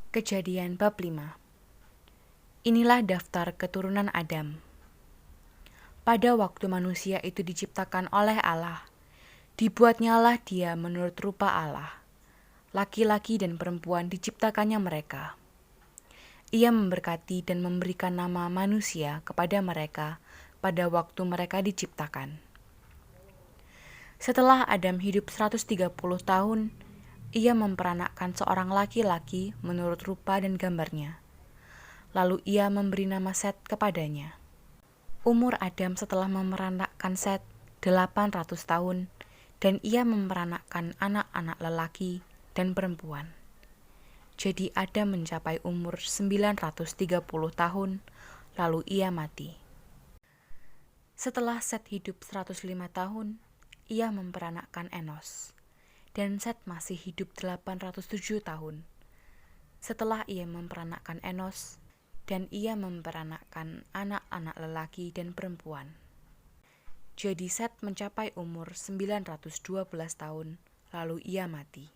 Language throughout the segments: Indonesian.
Kejadian bab 5. Inilah daftar keturunan Adam. Pada waktu manusia itu diciptakan oleh Allah, dibuatnyalah dia menurut rupa Allah. Laki-laki dan perempuan diciptakannya mereka. Ia memberkati dan memberikan nama manusia kepada mereka pada waktu mereka diciptakan. Setelah Adam hidup 130 tahun, ia memperanakkan seorang laki-laki menurut rupa dan gambarnya. Lalu ia memberi nama Set kepadanya. Umur Adam setelah memeranakkan Set 800 tahun, dan ia memeranakkan anak-anak lelaki dan perempuan. Jadi Adam mencapai umur 930 tahun, lalu ia mati. Setelah Set hidup 105 tahun, ia memperanakkan Enos. Dan Set masih hidup 807 tahun. Setelah ia memperanakkan Enos, dan ia memperanakkan anak-anak lelaki dan perempuan. Jadi Set mencapai umur 912 tahun, lalu ia mati.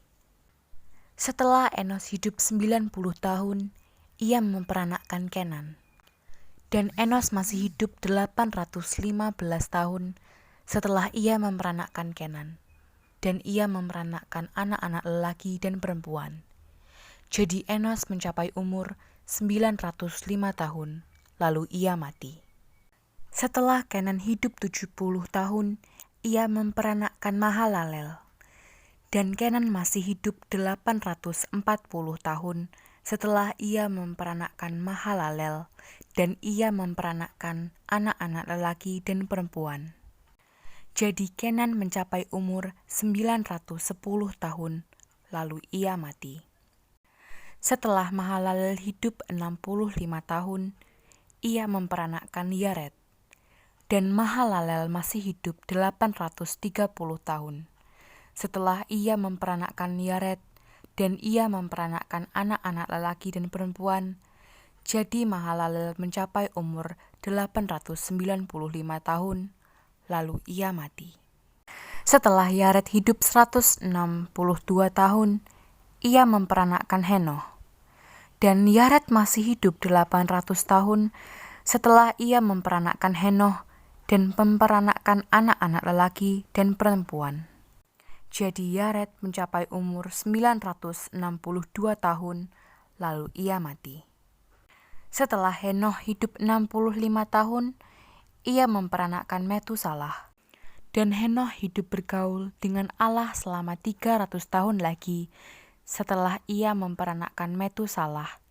Setelah Enos hidup 90 tahun, ia memperanakkan Kenan. Dan Enos masih hidup 815 tahun setelah ia memperanakkan Kenan. Dan ia memperanakkan anak-anak lelaki dan perempuan. Jadi Enos mencapai umur 905 tahun, lalu ia mati. Setelah Kenan hidup 70 tahun, ia memperanakkan Mahalalel. Dan Kenan masih hidup 840 tahun setelah ia memperanakkan Mahalalel, dan ia memperanakkan anak-anak lelaki dan perempuan. Jadi Kenan mencapai umur 910 tahun, lalu ia mati. Setelah Mahalalel hidup 65 tahun, ia memperanakkan Yared. Dan Mahalalel masih hidup 830 tahun. Setelah ia memperanakkan Yared, dan ia memperanakkan anak-anak lelaki dan perempuan, jadi Mahalalel mencapai umur 895 tahun, lalu ia mati. Setelah Yared hidup 162 tahun, ia memperanakkan Henoh. Dan Yared masih hidup 800 tahun setelah ia memperanakkan Henoh dan memperanakkan anak-anak lelaki dan perempuan. Jadi Yared mencapai umur 962 tahun, lalu ia mati. Setelah Henoh hidup 65 tahun, ia memperanakkan Metusalah. Dan Henoh hidup bergaul dengan Allah selama 300 tahun lagi setelah ia memperanakkan Metusalah.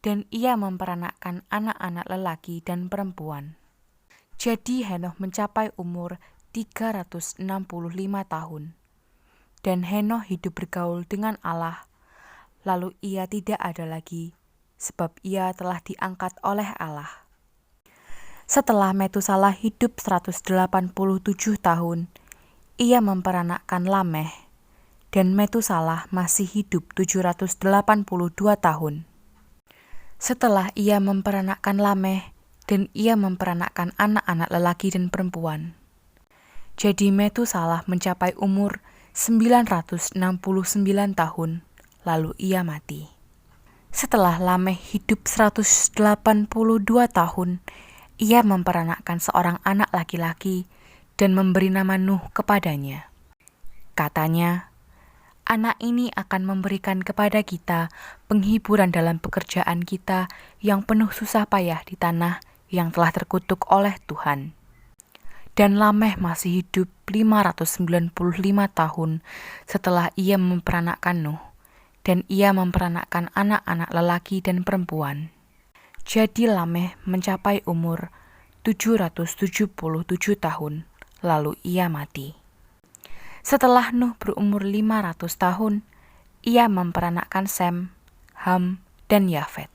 Dan ia memperanakkan anak-anak lelaki dan perempuan. Jadi Henoh mencapai umur 365 tahun. Dan Henoh hidup bergaul dengan Allah, lalu ia tidak ada lagi, sebab ia telah diangkat oleh Allah. Setelah Metusalah hidup 187 tahun, ia memperanakkan Lameh, dan Metusalah masih hidup 782 tahun. Setelah ia memperanakkan Lameh, dan ia memperanakkan anak-anak lelaki dan perempuan. Jadi Metusalah mencapai umur 969 tahun, lalu ia mati. Setelah Lameh hidup 182 tahun, ia memperanakkan seorang anak laki-laki dan memberi nama Nuh kepadanya. Katanya, anak ini akan memberikan kepada kita penghiburan dalam pekerjaan kita yang penuh susah payah di tanah yang telah terkutuk oleh Tuhan. Dan Lameh masih hidup 595 tahun setelah ia memperanakkan Nuh, dan ia memperanakkan anak-anak lelaki dan perempuan. Jadi Lameh mencapai umur 777 tahun, lalu ia mati. Setelah Nuh berumur 500 tahun, ia memperanakkan Sem, Ham, dan Yafet.